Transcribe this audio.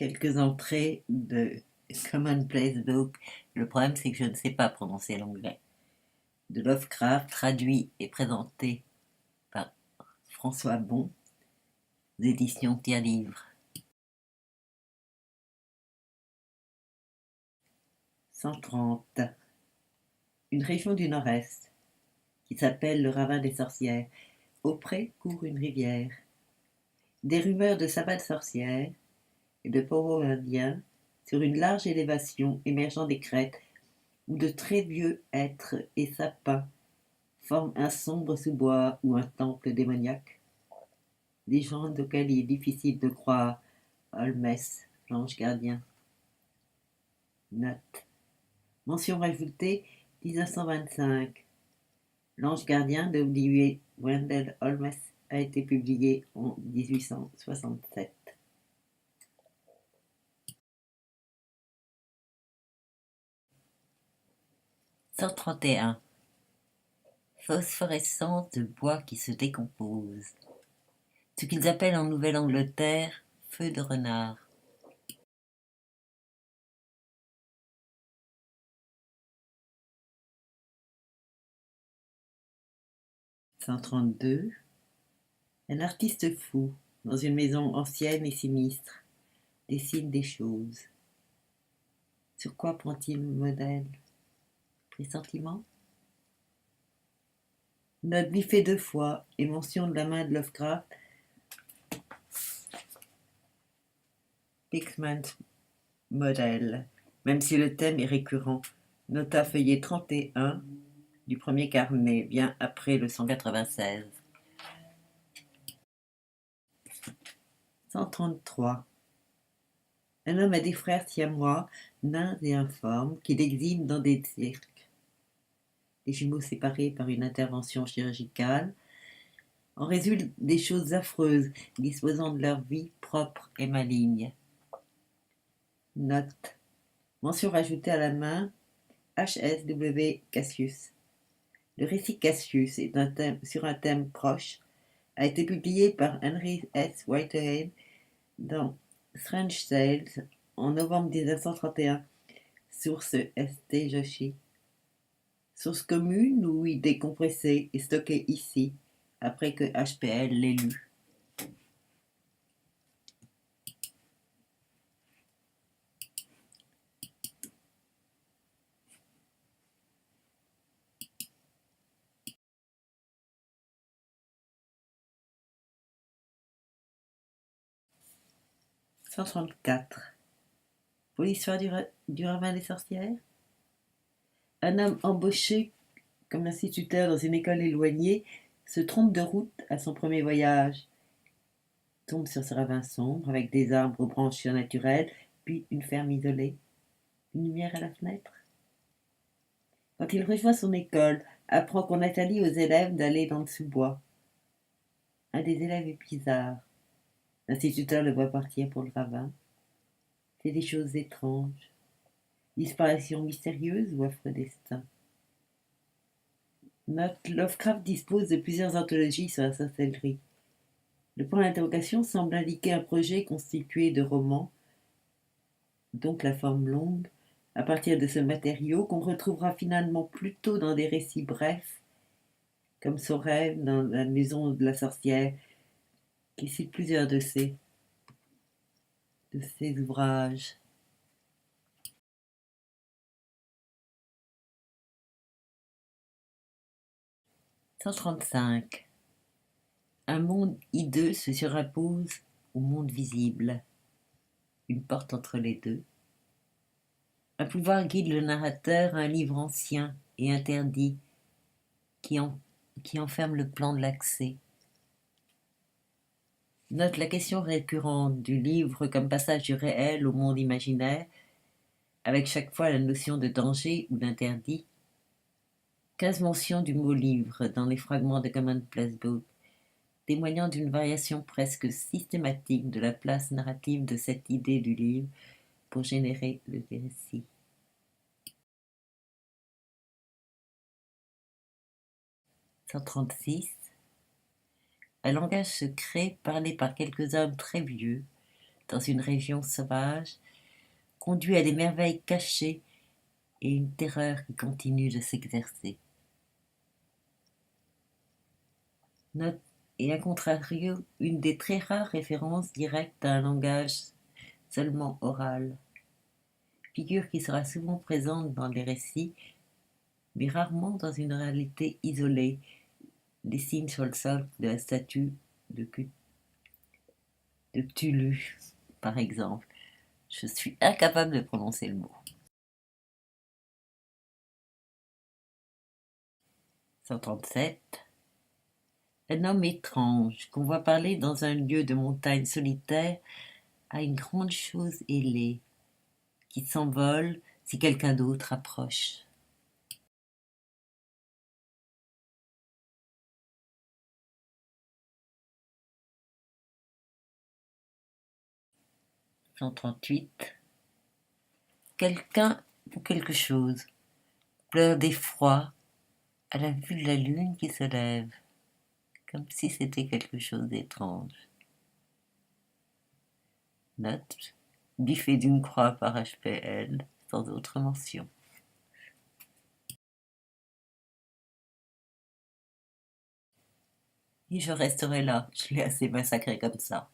Quelques entrées de Commonplace Book. Le problème, c'est que je ne sais pas prononcer l'anglais. De Lovecraft, traduit et présenté par François Bon, aux éditions Tire-Livre. 130. Une région du nord-est, qui s'appelle le ravin des sorcières. Auprès court une rivière. Des rumeurs de sabbats de sorcières et de poros indiens sur une large élévation émergeant des crêtes où de très vieux hêtres et sapins forment un sombre sous-bois ou un temple démoniaque. Légende auquel il est difficile de croire. Holmès, l'ange gardien. Note. Mention rajoutée 1925. L'ange gardien de W. Wendell Holmès a été publié en 1867. 131. Phosphorescence de bois qui se décompose. Ce qu'ils appellent en Nouvelle-Angleterre feu de renard. 132. Un artiste fou, dans une maison ancienne et sinistre, dessine des choses. Sur quoi prend-il modèle? Pressentiment? Note biffée 2 fois et mention de la main de Lovecraft. Pigment modèle, même si le thème est récurrent. Nota feuillet 31 du premier carnet, bien après le 196. 133. Un homme a des frères siamois, nains et informes, qu'il exhibe dans des cirques. Les jumeaux séparés par une intervention chirurgicale. En résultent des choses affreuses, disposant de leur vie propre et maligne. Note. Mention rajoutée à la main, H.S.W. Cassius. Le récit Cassius est sur un thème proche, a été publié par Henry S. Whitehead dans Strange Tales en novembre 1931. Source St. Joshi. Source commune ou idée compressée et stockée ici, après que HPL l'ait lu. 134. Pour l'histoire du ravin des sorcières, un homme embauché comme instituteur dans une école éloignée se trompe de route à son premier voyage. Tombe sur ce ravin sombre avec des arbres aux branches surnaturelles, puis une ferme isolée, une lumière à la fenêtre. Quand il rejoint son école, apprend qu'on interdit aux élèves d'aller dans le sous-bois. Un des élèves est bizarre. L'instituteur le voit partir pour le ravin. C'est des choses étranges. Disparition mystérieuse ou affreux destin. Note. Lovecraft dispose de plusieurs anthologies sur la sorcellerie. Le point d'interrogation semble indiquer un projet constitué de romans, donc la forme longue, à partir de ce matériau qu'on retrouvera finalement plutôt dans des récits brefs, comme son rêve dans la maison de la sorcière, qui cite plusieurs de ses ouvrages. 135. Un monde hideux se surimpose au monde visible. Une porte entre les deux. Un pouvoir guide le narrateur à un livre ancien et interdit qui enferme le plan de l'accès. Note la question récurrente du livre comme passage du réel au monde imaginaire, avec chaque fois la notion de danger ou d'interdit. 15 mentions du mot livre dans les fragments de Commonplace Book, témoignant d'une variation presque systématique de la place narrative de cette idée du livre pour générer le récit. 136. Un langage secret parlé par quelques hommes très vieux, dans une région sauvage, conduit à des merveilles cachées et une terreur qui continue de s'exercer. Note, et à contrario, une des très rares références directes à un langage seulement oral, figure qui sera souvent présente dans les récits, mais rarement dans une réalité isolée, dessine sur le sol de la statue de Cthulhu, par exemple. Je suis incapable de prononcer le mot. 137. Un homme étrange qu'on voit parler dans un lieu de montagne solitaire a une grande chose ailée qui s'envole si quelqu'un d'autre approche. 138. Quelqu'un ou quelque chose pleure d'effroi à la vue de la lune qui se lève, comme si c'était quelque chose d'étrange. Note, biffé d'une croix par HPL, sans autre mention. Et je resterai là, je l'ai assez massacré comme ça.